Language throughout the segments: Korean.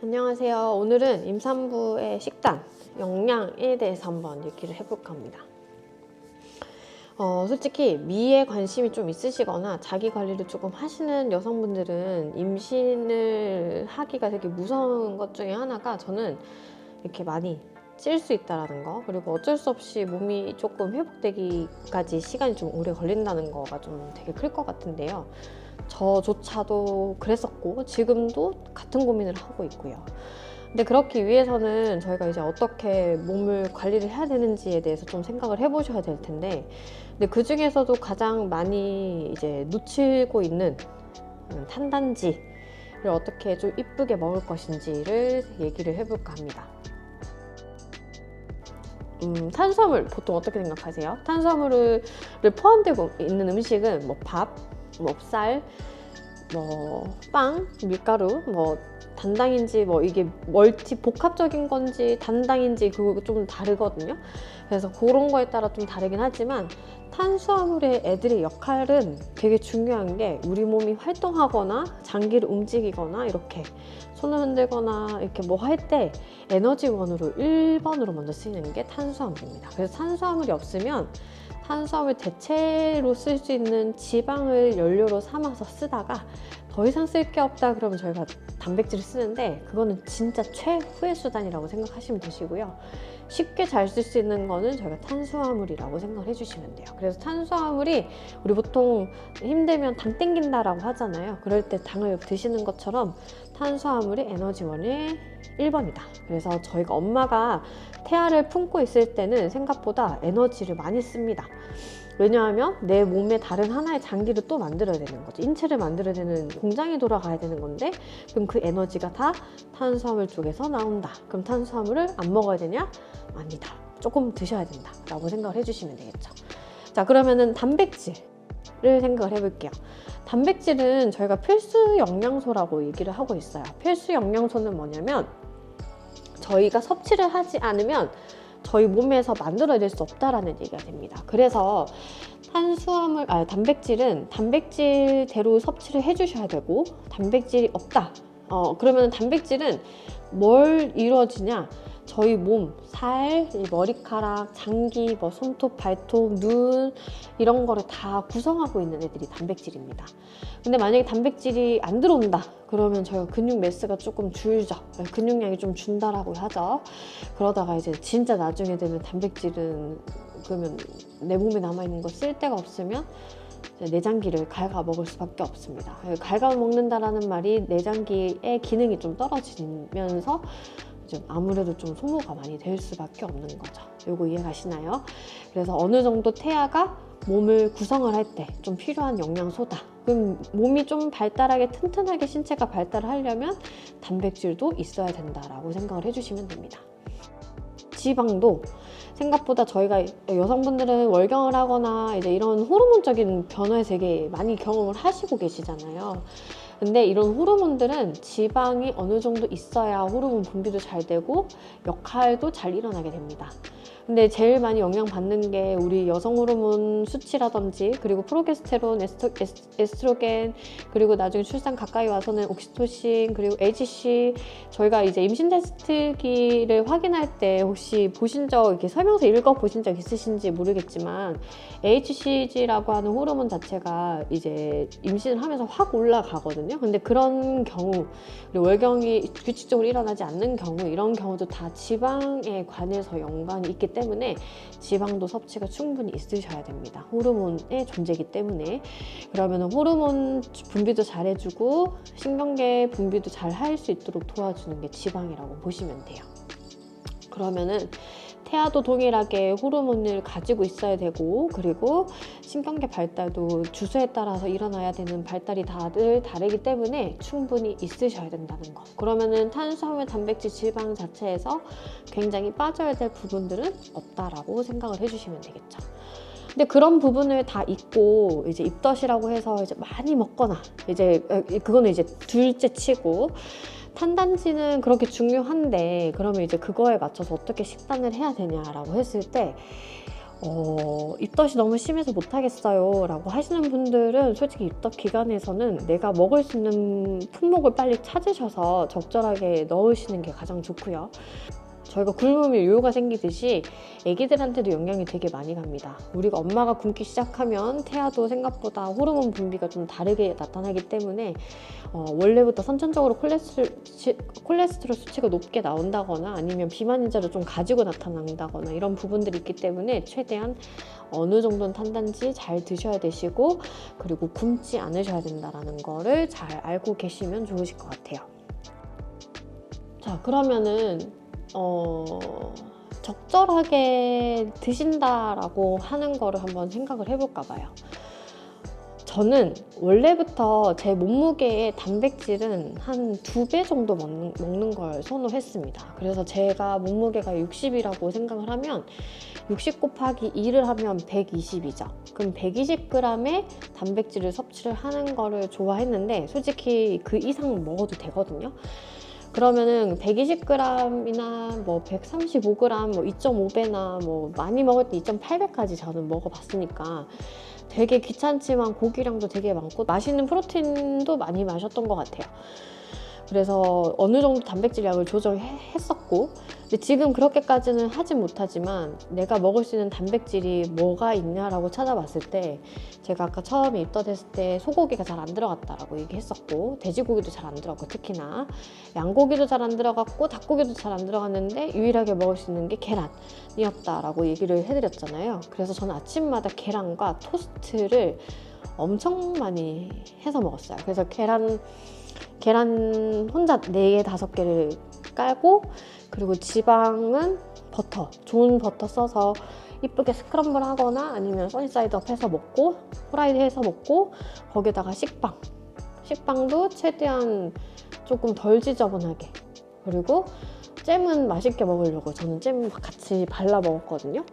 안녕하세요. 오늘은 임산부의 식단, 영양에 대해서 한번 얘기를 해볼까 합니다. 솔직히 미에 관심이 좀 있으시거나 자기 관리를 조금 하시는 여성분들은 임신을 하기가 되게 무서운 것 중에 하나가 저는 이렇게 많이 찔 수 있다는 거, 그리고 어쩔 수 없이 몸이 조금 회복되기까지 시간이 좀 오래 걸린다는 거가 좀 되게 클 것 같은데요. 저조차도 그랬었고 지금도 같은 고민을 하고 있고요. 근데 그렇기 위해서는 저희가 이제 어떻게 몸을 관리를 해야 되는지에 대해서 좀 생각을 해보셔야 될 텐데, 근데 그 중에서도 가장 많이 이제 놓치고 있는 탄단지를 어떻게 좀 이쁘게 먹을 것인지를 얘기를 해볼까 합니다. 탄수화물 보통 어떻게 생각하세요? 탄수화물을 포함되고 있는 음식은 뭐 밥, 뭐 쌀, 뭐 빵, 밀가루, 뭐 단당인지 뭐 이게 멀티 복합적인 건지 단당인지 그거 좀 다르거든요. 그래서 그런 거에 따라 좀 다르긴 하지만 탄수화물의 애들의 역할은 되게 중요한 게, 우리 몸이 활동하거나 장기를 움직이거나 이렇게 손을 흔들거나 이렇게 뭐 할 때 에너지원으로 1번으로 먼저 쓰이는 게 탄수화물입니다. 그래서 탄수화물이 없으면 탄수화물 대체로 쓸 수 있는 지방을 연료로 삼아서 쓰다가 더 이상 쓸 게 없다 그러면 저희가 단백질을 쓰는데, 그거는 진짜 최후의 수단이라고 생각하시면 되시고요. 쉽게 잘 쓸 수 있는 거는 저희가 탄수화물이라고 생각을 해주시면 돼요. 그래서 탄수화물이, 우리 보통 힘들면 당 땡긴다라고 하잖아요. 그럴 때 당을 드시는 것처럼 탄수화물이 에너지원의 1번이다. 그래서 저희가 엄마가 태아를 품고 있을 때는 생각보다 에너지를 많이 씁니다. 왜냐하면 내 몸에 다른 하나의 장기를 또 만들어야 되는 거죠. 인체를 만들어야 되는 공장이 돌아가야 되는 건데, 그럼 그 에너지가 다 탄수화물 쪽에서 나온다. 그럼 탄수화물을 안 먹어야 되냐? 아니다. 조금 드셔야 된다 라고 생각을 해주시면 되겠죠. 자, 그러면은 단백질을 생각을 해볼게요. 단백질은 저희가 필수 영양소라고 얘기를 하고 있어요. 필수 영양소는 뭐냐면, 저희가 섭취를 하지 않으면 저희 몸에서 만들어낼 수 없다라는 얘기가 됩니다. 그래서 단백질은 단백질대로 섭취를 해주셔야 되고, 단백질이 없다. 그러면 단백질은 뭘 이루어지냐? 저희 몸, 살, 머리카락, 장기, 뭐 손톱, 발톱, 눈 이런 거를 다 구성하고 있는 애들이 단백질입니다. 근데 만약에 단백질이 안 들어온다 그러면 저희가 근육 매스가 조금 줄죠. 근육량이 좀 준다라고 하죠. 그러다가 이제 진짜 나중에 되면 단백질은, 그러면 내 몸에 남아있는 거 쓸 데가 없으면 내장기를 갉아먹을 수밖에 없습니다. 갉아먹는다라는 말이 내장기의 기능이 좀 떨어지면서 아무래도 좀 소모가 많이 될 수밖에 없는 거죠. 요거 이해가시나요? 그래서 어느 정도 태아가 몸을 구성을 할 때 좀 필요한 영양소다. 그럼 몸이 좀 발달하게 튼튼하게 신체가 발달을 하려면 단백질도 있어야 된다라고 생각을 해주시면 됩니다. 지방도 생각보다 저희가 여성분들은 월경을 하거나 이제 이런 호르몬적인 변화에 되게 많이 경험을 하시고 계시잖아요. 근데 이런 호르몬들은 지방이 어느 정도 있어야 호르몬 분비도 잘 되고 역할도 잘 일어나게 됩니다. 근데 제일 많이 영향받는 게 우리 여성 호르몬 수치라든지, 그리고 프로게스테론, 에스트로겐, 그리고 나중에 출산 가까이 와서는 옥시토신, 그리고 HC. 저희가 이제 임신 테스트기를 확인할 때 혹시 보신 적, 이렇게 설명서 읽어 보신 적 있으신지 모르겠지만, HCG라고 하는 호르몬 자체가 이제 임신을 하면서 확 올라가거든요. 근데 그런 경우, 그리고 월경이 규칙적으로 일어나지 않는 경우, 이런 경우도 다 지방에 관해서 연관이 있기 때문에 지방도 섭취가 충분히 있으셔야 됩니다. 호르몬의 존재이기 때문에. 그러면 호르몬 분비도 잘 해주고 신경계 분비도 잘 할 수 있도록 도와주는 게 지방이라고 보시면 돼요. 그러면은 태아도 동일하게 호르몬을 가지고 있어야 되고, 그리고 신경계 발달도 주수에 따라서 일어나야 되는 발달이 다들 다르기 때문에 충분히 있으셔야 된다는 거. 그러면은 탄수화물, 단백질, 지방 자체에서 굉장히 빠져야 될 부분들은 없다라고 생각을 해주시면 되겠죠. 근데 그런 부분을 다 잊고 이제 입덧이라고 해서 이제 많이 먹거나, 이제 그거는 이제 둘째 치고, 탄단지는 그렇게 중요한데 그러면 이제 그거에 맞춰서 어떻게 식단을 해야 되냐라고 했을 때, 입덧이 너무 심해서 못하겠어요 라고 하시는 분들은 솔직히 입덧 기간에서는 내가 먹을 수 있는 품목을 빨리 찾으셔서 적절하게 넣으시는 게 가장 좋고요. 저희가 굶으면 요요가 생기듯이 애기들한테도 영향이 되게 많이 갑니다. 우리가 엄마가 굶기 시작하면 태아도 생각보다 호르몬 분비가 좀 다르게 나타나기 때문에 원래부터 선천적으로 콜레스테롤 수치가 높게 나온다거나 아니면 비만 인자를 좀 가지고 나타난다거나 이런 부분들이 있기 때문에 최대한 어느 정도는 탄단지 잘 드셔야 되시고 그리고 굶지 않으셔야 된다는 거를 잘 알고 계시면 좋으실 것 같아요. 자, 그러면은 적절하게 드신다라고 하는 거를 한번 생각을 해볼까 봐요. 저는 원래부터 제 몸무게의 단백질은 한 2배 정도 먹는 걸 선호했습니다. 그래서 제가 몸무게가 60이라고 생각을 하면 60 곱하기 2를 하면 120이죠. 그럼 120g의 단백질을 섭취를 하는 거를 좋아했는데 솔직히 그 이상 먹어도 되거든요. 그러면은 120g이나 뭐 135g, 뭐 2.5배나 뭐 많이 먹을 때 2.8배까지 저는 먹어봤으니까 되게 귀찮지만 고기량도 되게 많고 맛있는 프로틴도 많이 마셨던 것 같아요. 그래서 어느 정도 단백질 양을 조정했었고 근데 지금 그렇게까지는 하진 못하지만 내가 먹을 수 있는 단백질이 뭐가 있냐라고 찾아봤을 때 제가 아까 처음에 입덧했을 때 소고기가 잘 안 들어갔다라고 얘기했었고 돼지고기도 잘 안 들어갔고 특히나 양고기도 잘 안 들어갔고 닭고기도 잘 안 들어갔는데 유일하게 먹을 수 있는 게 계란이었다라고 얘기를 해드렸잖아요. 그래서 저는 아침마다 계란과 토스트를 엄청 많이 해서 먹었어요. 그래서 계란 혼자 4개, 5개를 깔고 그리고 지방은 버터, 좋은 버터 써서 이쁘게 스크럼블 하거나 아니면 써니사이드업 해서 먹고 후라이드 해서 먹고 거기다가 식빵도 최대한 조금 덜 지저분하게 그리고 잼은 맛있게 먹으려고 저는 잼 같이 발라 먹었거든요.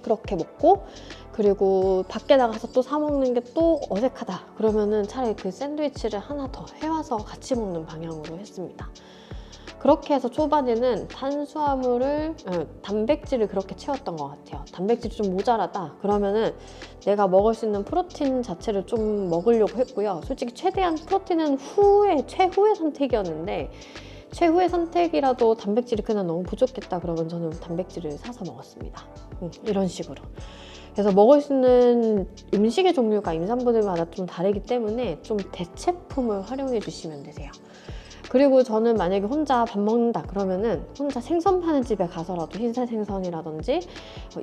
그렇게 먹고 그리고 밖에 나가서 또 사 먹는 게 또 어색하다 그러면은 차라리 그 샌드위치를 하나 더 해와서 같이 먹는 방향으로 했습니다. 그렇게 해서 초반에는 단백질을 그렇게 채웠던 것 같아요. 단백질이 좀 모자라다 그러면은 내가 먹을 수 있는 프로틴 자체를 좀 먹으려고 했고요. 솔직히 최대한 프로틴은 최후의 선택이었는데 최후의 선택이라도 단백질이 그냥 너무 부족했다 그러면 저는 단백질을 사서 먹었습니다. 이런 식으로. 그래서 먹을 수 있는 음식의 종류가 임산부들마다 좀 다르기 때문에 좀 대체품을 활용해 주시면 되세요. 그리고 저는 만약에 혼자 밥 먹는다 그러면은 혼자 생선 파는 집에 가서라도 흰살 생선이라든지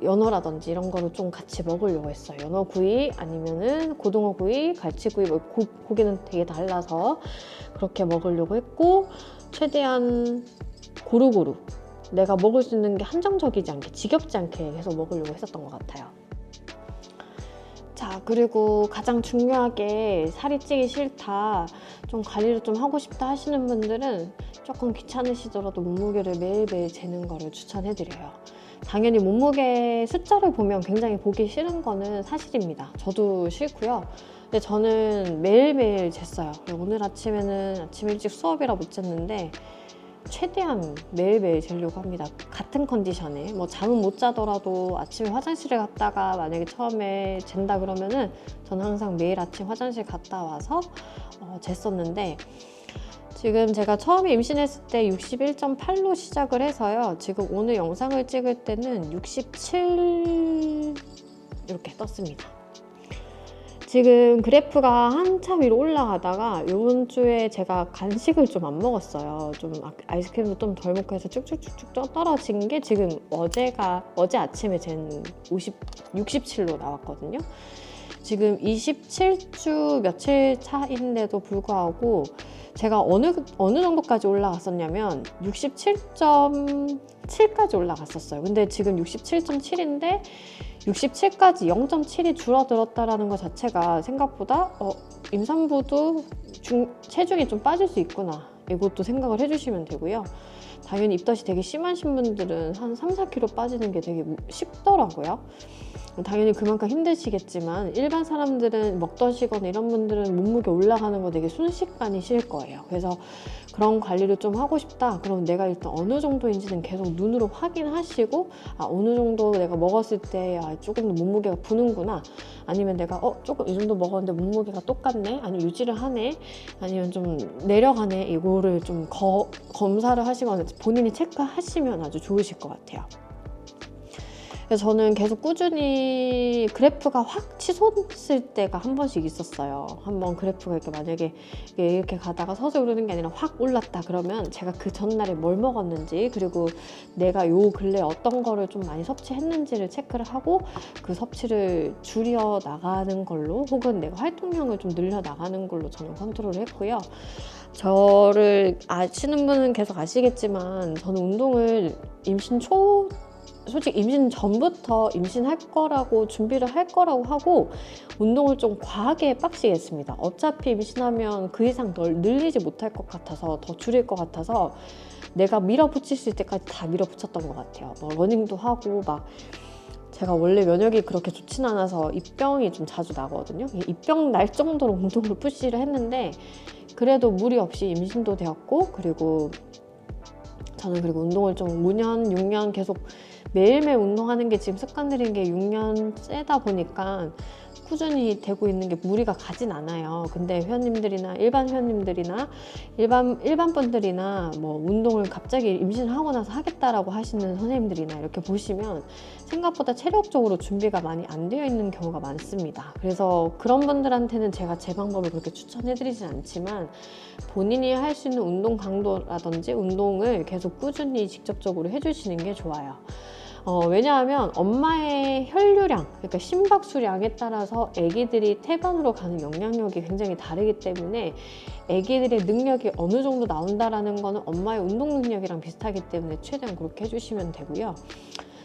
연어라든지 이런 거를 좀 같이 먹으려고 했어요. 연어구이 아니면은 고등어구이, 갈치구이 뭐 고기는 되게 달라서 그렇게 먹으려고 했고 최대한 고루고루 내가 먹을 수 있는 게 한정적이지 않게 지겹지 않게 해서 먹으려고 했었던 것 같아요. 자, 그리고 가장 중요하게 살이 찌기 싫다, 좀 관리를 좀 하고 싶다 하시는 분들은 조금 귀찮으시더라도 몸무게를 매일매일 재는 거를 추천해드려요. 당연히 몸무게 숫자를 보면 굉장히 보기 싫은 거는 사실입니다. 저도 싫고요. 근데 저는 매일매일 쟀어요. 오늘 아침에는 아침 일찍 수업이라 못 쟀는데 최대한 매일매일 재려고 합니다. 같은 컨디션에 뭐 잠은 못 자더라도 아침에 화장실에 갔다가 만약에 처음에 잰다 그러면은 저는 항상 매일 아침 화장실 갔다 와서 쟀었는데 지금 제가 처음에 임신했을 때 61.8로 시작을 해서요. 지금 오늘 영상을 찍을 때는 67 이렇게 떴습니다. 지금 그래프가 한참 위로 올라가다가 이번 주에 제가 간식을 좀 안 먹었어요. 좀 아이스크림도 좀 덜 먹고 해서 쭉쭉쭉쭉 떨어진 게 지금 어제 아침에 잰 67로 나왔거든요. 지금 27주 며칠 차인데도 불구하고 제가 어느 정도까지 올라갔었냐면 67.7까지 올라갔었어요. 근데 지금 67.7인데 67까지 0.7이 줄어들었다는 것 자체가 생각보다 임산부도 체중이 좀 빠질 수 있구나 이것도 생각을 해주시면 되고요. 당연히 입덧이 되게 심하신 분들은 한 3, 4kg 빠지는 게 되게 쉽더라고요. 당연히 그만큼 힘드시겠지만 일반 사람들은 먹더시거나 이런 분들은 몸무게 올라가는 거 되게 순식간이실 거예요. 그래서 그런 관리를 좀 하고 싶다. 그럼 내가 일단 어느 정도인지는 계속 눈으로 확인하시고 어느 정도 내가 먹었을 때 조금 더 몸무게가 부는구나. 아니면 내가 조금 이 정도 먹었는데 몸무게가 똑같네. 아니면 유지를 하네. 아니면 좀 내려가네. 이거를 좀 검사를 하시거나 본인이 체크하시면 아주 좋으실 것 같아요. 그래서 저는 계속 꾸준히 그래프가 확 치솟을 때가 한 번씩 있었어요. 한번 그래프가 이렇게 만약에 이렇게 가다가 서서 오르는 게 아니라 확 올랐다 그러면 제가 그 전날에 뭘 먹었는지, 그리고 내가 요 근래 어떤 거를 좀 많이 섭취했는지를 체크를 하고 그 섭취를 줄여 나가는 걸로, 혹은 내가 활동량을 좀 늘려 나가는 걸로 저는 컨트롤을 했고요. 저를 아시는 분은 계속 아시겠지만 저는 운동을 솔직히 임신 전부터 임신할 거라고 준비를 할 거라고 하고 운동을 좀 과하게 빡시게 했습니다. 어차피 임신하면 그 이상 늘리지 못할 것 같아서, 더 줄일 것 같아서 내가 밀어붙일 수 있을 때까지 다 밀어붙였던 것 같아요. 러닝도 하고 제가 원래 면역이 그렇게 좋진 않아서 입병이 좀 자주 나거든요. 입병 날 정도로 운동을 푸시를 했는데 그래도 무리 없이 임신도 되었고, 그리고 저는 운동을 좀 5년, 6년 계속 매일매일 운동하는 게 지금 습관들인 게 6년째다 보니까 꾸준히 되고 있는 게 무리가 가진 않아요. 근데 회원님들이나 일반 회원님들이나 일반 분들이나 운동을 갑자기 임신하고 나서 하겠다라고 하시는 선생님들이나 이렇게 보시면 생각보다 체력적으로 준비가 많이 안 되어 있는 경우가 많습니다. 그래서 그런 분들한테는 제가 제 방법을 그렇게 추천해드리진 않지만 본인이 할 수 있는 운동 강도라든지 운동을 계속 꾸준히 직접적으로 해주시는 게 좋아요. 왜냐하면 엄마의 혈류량, 그러니까 심박수량에 따라서 아기들이 태반으로 가는 영향력이 굉장히 다르기 때문에 아기들의 능력이 어느 정도 나온다라는 거는 엄마의 운동 능력이랑 비슷하기 때문에 최대한 그렇게 해주시면 되고요.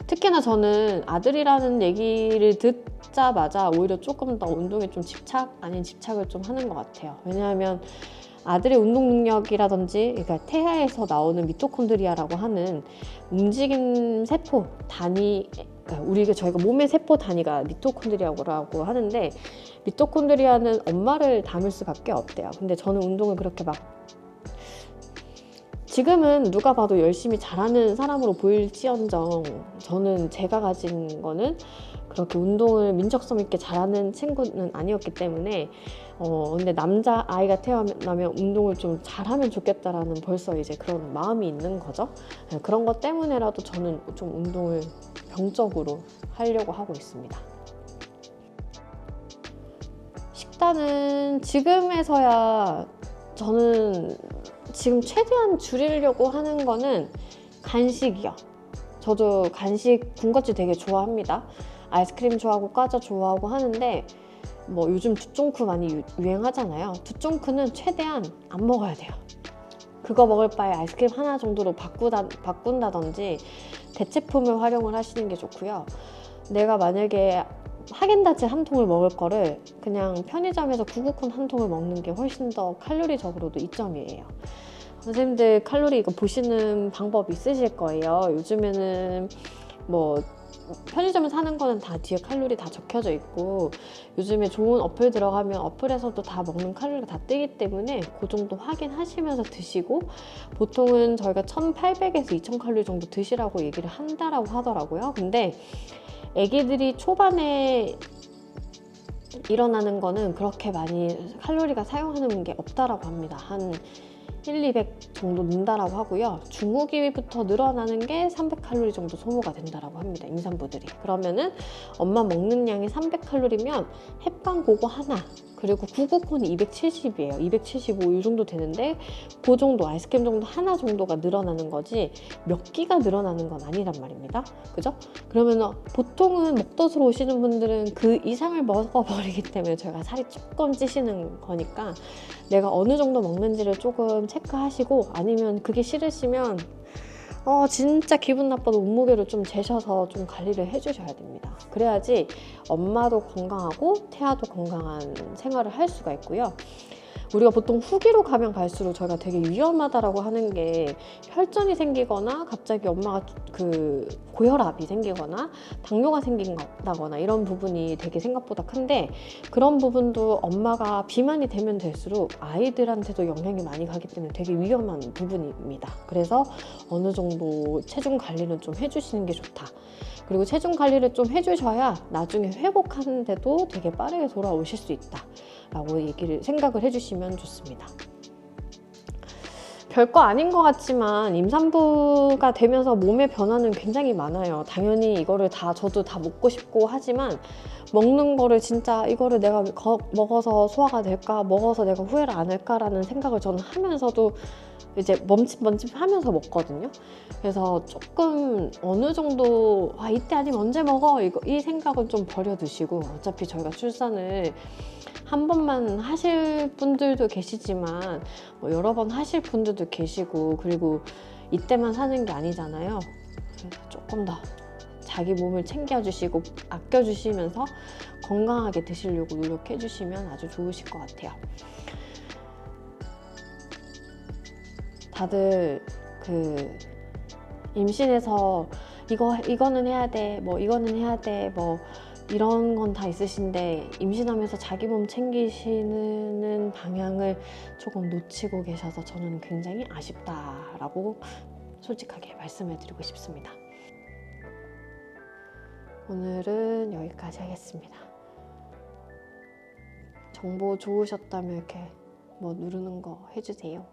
특히나 저는 아들이라는 얘기를 듣자마자 오히려 조금 더 운동에 좀 집착 아닌 집착을 좀 하는 것 같아요. 왜냐하면 아들의 운동 능력이라든지, 그러니까 태아에서 나오는 미토콘드리아라고 하는 움직임 세포 단위, 그러니까 저희가 몸의 세포 단위가 미토콘드리아라고 하는데, 미토콘드리아는 엄마를 닮을 수밖에 없대요. 근데 저는 운동을 그렇게 지금은 누가 봐도 열심히 잘하는 사람으로 보일지언정 저는 제가 가진 거는 그렇게 운동을 민첩성 있게 잘하는 친구는 아니었기 때문에 근데 남자 아이가 태어나면 운동을 좀 잘하면 좋겠다라는 벌써 이제 그런 마음이 있는 거죠. 그런 것 때문에라도 저는 좀 운동을 병적으로 하려고 하고 있습니다. 식단은 지금에서야 저는 지금 최대한 줄이려고 하는 거는 간식이요. 저도 간식, 군것질 되게 좋아합니다. 아이스크림 좋아하고 과자 좋아하고 하는데 요즘 두쫑크 많이 유행하잖아요. 두쫑크는 최대한 안 먹어야 돼요. 그거 먹을 바에 아이스크림 하나 정도로 바꾼다든지 대체품을 활용을 하시는 게 좋고요. 내가 만약에 하겐다즈 한 통을 먹을 거를 그냥 편의점에서 구구콘 한 통을 먹는 게 훨씬 더 칼로리적으로도 이점이에요. 선생님들 칼로리 이거 보시는 방법 있으실 거예요. 요즘에는 편의점에 사는 거는 다 뒤에 칼로리 다 적혀져 있고, 요즘에 좋은 어플 들어가면 어플에서도 다 먹는 칼로리가 다 뜨기 때문에 그 정도 확인하시면서 드시고, 보통은 저희가 1800에서 2000칼로리 정도 드시라고 얘기를 한다라고 하더라고요. 근데 애기들이 초반에 일어나는 거는 그렇게 많이 칼로리가 사용하는 게 없다라고 합니다. 한 200 정도 는다라고 하고요. 중후기부터 늘어나는 게 300칼로리 정도 소모가 된다라고 합니다. 임산부들이. 그러면은 엄마 먹는 양이 300칼로리면 햇반 그거 하나, 그리고 구구콘이 270이에요. 275 이 정도 되는데 그 정도 아이스크림 정도 하나 정도가 늘어나는 거지 몇 끼가 늘어나는 건 아니란 말입니다. 그죠? 그러면 보통은 먹덧으로 오시는 분들은 그 이상을 먹어버리기 때문에 저희가 살이 조금 찌시는 거니까 내가 어느 정도 먹는지를 조금 체크하시고, 아니면 그게 싫으시면 진짜 기분 나빠도 몸무게를 좀 재셔서 좀 관리를 해주셔야 됩니다. 그래야지 엄마도 건강하고 태아도 건강한 생활을 할 수가 있고요. 우리가 보통 후기로 가면 갈수록 저희가 되게 위험하다라고 하는 게 혈전이 생기거나 갑자기 엄마가 그 고혈압이 생기거나 당뇨가 생긴다거나 이런 부분이 되게 생각보다 큰데, 그런 부분도 엄마가 비만이 되면 될수록 아이들한테도 영향이 많이 가기 때문에 되게 위험한 부분입니다. 그래서 어느 정도 체중 관리는 좀 해주시는 게 좋다. 그리고 체중 관리를 좀 해주셔야 나중에 회복하는데도 되게 빠르게 돌아오실 수 있다 라고 생각을 해주시면 좋습니다. 별거 아닌 것 같지만 임산부가 되면서 몸의 변화는 굉장히 많아요. 당연히 이거를 저도 다 먹고 싶고 하지만, 먹는 거를 진짜 이거를 내가 먹어서 소화가 될까, 먹어서 내가 후회를 안 할까라는 생각을 저는 하면서도 이제 멈칫멈칫 하면서 먹거든요. 그래서 조금 어느 정도 이때 아니면 언제 먹어, 이 생각은 좀 버려두시고, 어차피 저희가 출산을 한 번만 하실 분들도 계시지만 뭐 여러 번 하실 분들도 계시고, 그리고 이때만 사는 게 아니잖아요. 그래서 조금 더 자기 몸을 챙겨주시고 아껴주시면서 건강하게 드시려고 노력해주시면 아주 좋으실 것 같아요. 다들 임신해서 이거는 해야 돼, 뭐 이거는 해야 돼, 뭐 이런 건 다 있으신데 임신하면서 자기 몸 챙기시는 방향을 조금 놓치고 계셔서 저는 굉장히 아쉽다라고 솔직하게 말씀을 드리고 싶습니다. 오늘은 여기까지 하겠습니다. 정보 좋으셨다면 이렇게 뭐 누르는 거 해주세요.